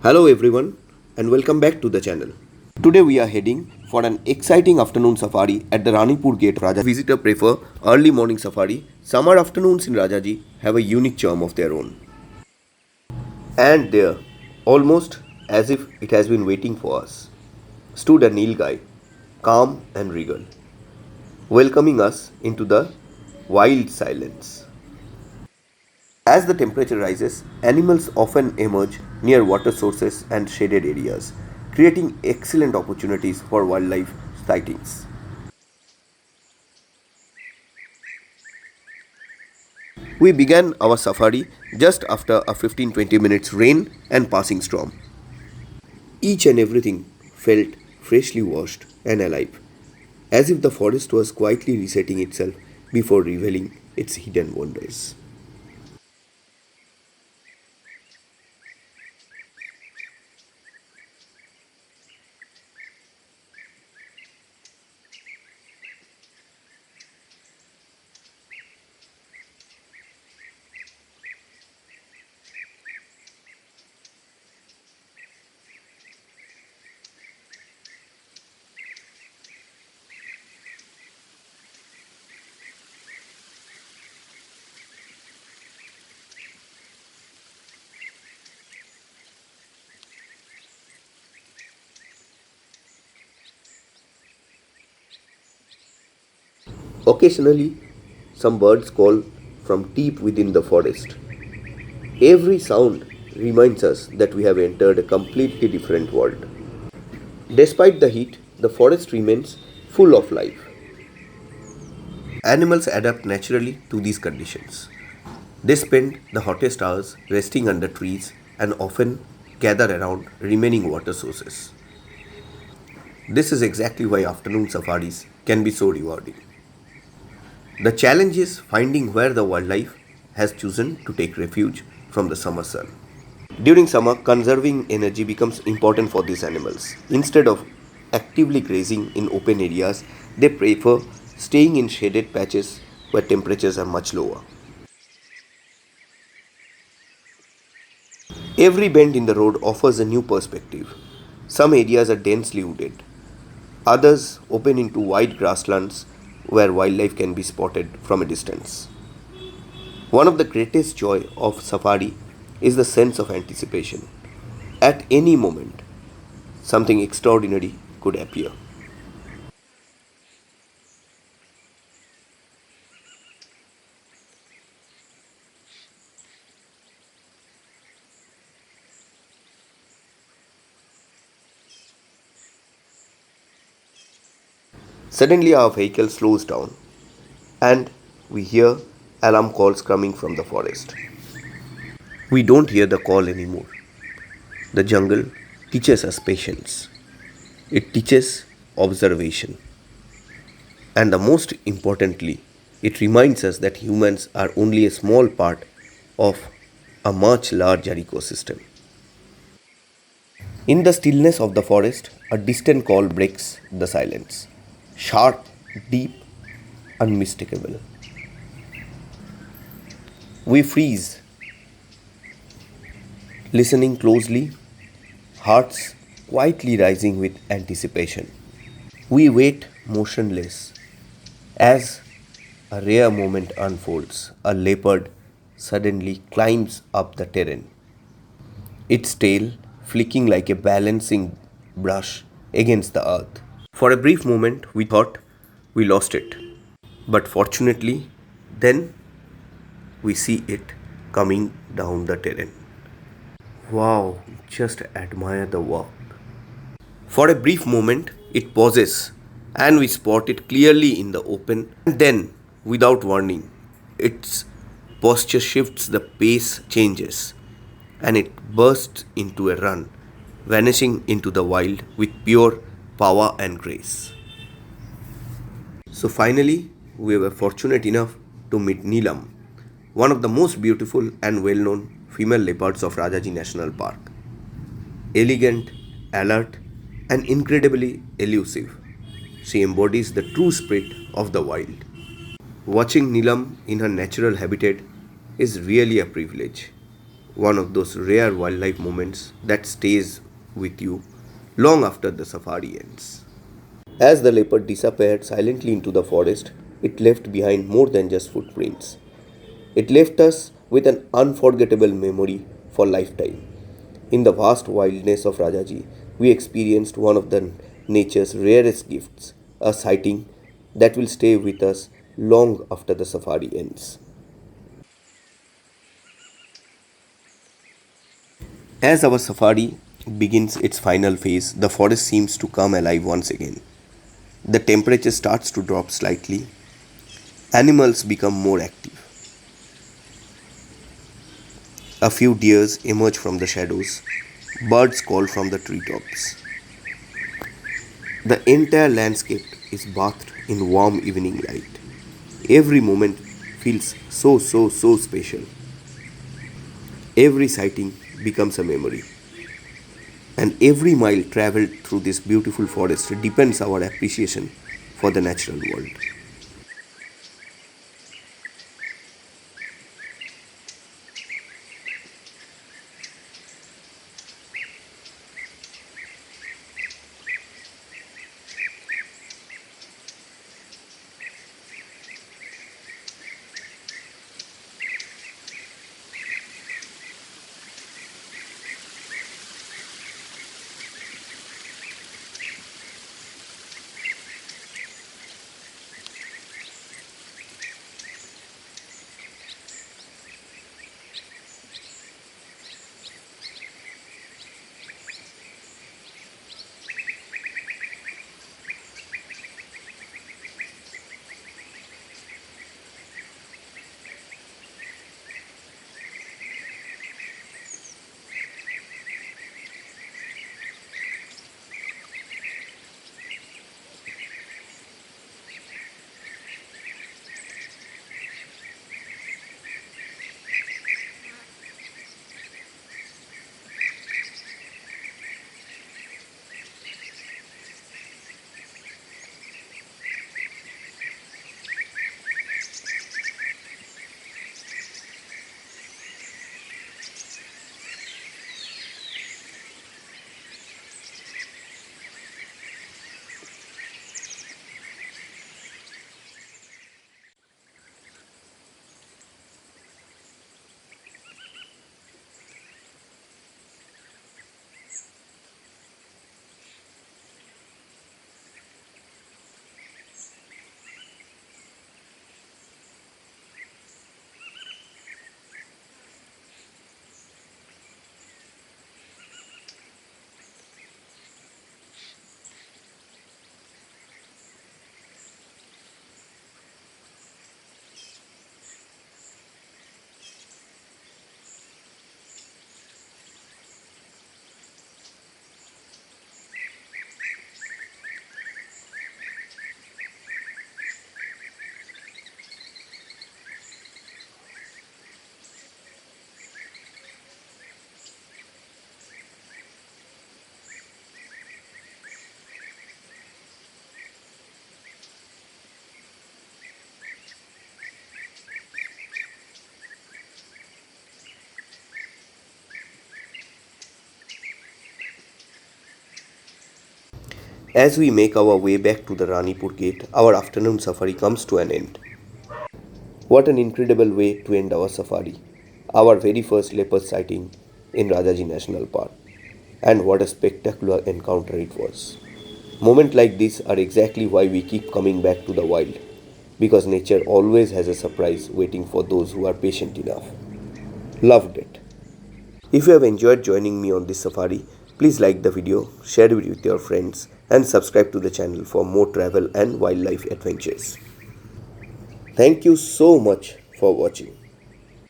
Hello everyone and welcome back to the channel. Today we are heading for an exciting afternoon safari at the Ranipur gate. Rajaji visitors prefer early morning safari. Summer afternoons in Rajaji have a unique charm of their own. And there, almost as if it has been waiting for us, stood a Nilgai, calm and regal, welcoming us into the wild silence. As the temperature rises, animals often emerge near water sources and shaded areas, creating excellent opportunities for wildlife sightings. We began our safari just after a 15-20 minutes rain and passing storm. Each and everything felt freshly washed and alive, as if the forest was quietly resetting itself before revealing its hidden wonders. Occasionally, some birds call from deep within the forest. Every sound reminds us that we have entered a completely different world. Despite the heat, the forest remains full of life. Animals adapt naturally to these conditions. They spend the hottest hours resting under trees and often gather around remaining water sources. This is exactly why afternoon safaris can be so rewarding. The challenge is finding where the wildlife has chosen to take refuge from the summer sun. During summer, conserving energy becomes important for these animals. Instead of actively grazing in open areas, they prefer staying in shaded patches where temperatures are much lower. Every bend in the road offers a new perspective. Some areas are densely wooded, others open into wide grasslands where wildlife can be spotted from a distance. One of the greatest joy of safari is the sense of anticipation. At any moment, something extraordinary could appear. Suddenly, our vehicle slows down and we hear alarm calls coming from the forest. We don't hear the call anymore. The jungle teaches us patience, it teaches observation, and the most importantly, it reminds us that humans are only a small part of a much larger ecosystem. In the stillness of the forest, a distant call breaks the silence. Sharp, deep, unmistakable. We freeze, listening closely, hearts quietly rising with anticipation. We wait motionless as a rare moment unfolds. A leopard suddenly climbs up the terrain, its tail flicking like a balancing brush against the earth. For a brief moment, we thought we lost it. But fortunately, then we see it coming down the terrain. Wow, just admire the walk. For a brief moment, it pauses and we spot it clearly in the open. And then, without warning, its posture shifts, the pace changes, and it bursts into a run, vanishing into the wild with pure power and grace. So finally, we were fortunate enough to meet Neelam, one of the most beautiful and well-known female leopards of Rajaji National Park. Elegant, alert, and incredibly elusive, she embodies the true spirit of the wild. Watching Neelam in her natural habitat is really a privilege. one of those rare wildlife moments that stays with you long after the safari ends. As the leopard disappeared silently into the forest, it left behind more than just footprints. It left us with an unforgettable memory for lifetime. In the vast wilderness of Rajaji, we experienced one of the nature's rarest gifts, a sighting that will stay with us long after the safari ends. As our safari begins its final phase, the forest seems to come alive once again. The temperature starts to drop slightly, animals become more active. A few deers emerge from the shadows, birds call from the treetops. The entire landscape is bathed in warm evening light. Every moment feels so special. Every sighting becomes a memory. And every mile traveled through this beautiful forest deepens our appreciation for the natural world. As we make our way back to the Ranipur gate, our afternoon safari comes to an end. What an incredible way to end our safari. Our very first leopard sighting in Rajaji National Park. And what a spectacular encounter it was. Moments like this are exactly why we keep coming back to the wild. Because nature always has a surprise waiting for those who are patient enough. Loved it. If you have enjoyed joining me on this safari, please like the video, share it with your friends, and subscribe to the channel for more travel and wildlife adventures. Thank you so much for watching.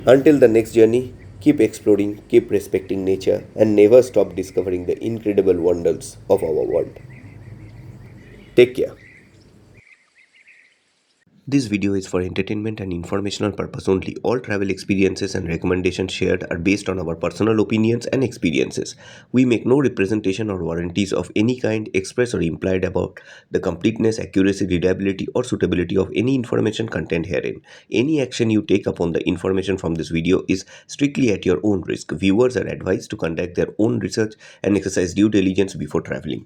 Until the next journey, keep exploring, keep respecting nature, and never stop discovering the incredible wonders of our world. Take care. This video is for entertainment and informational purpose only. All travel experiences and recommendations shared are based on our personal opinions and experiences. We make no representation or warranties of any kind express or implied about the completeness, accuracy, reliability or suitability of any information contained herein. Any action you take upon the information from this video is strictly at your own risk. Viewers are advised to conduct their own research and exercise due diligence before traveling.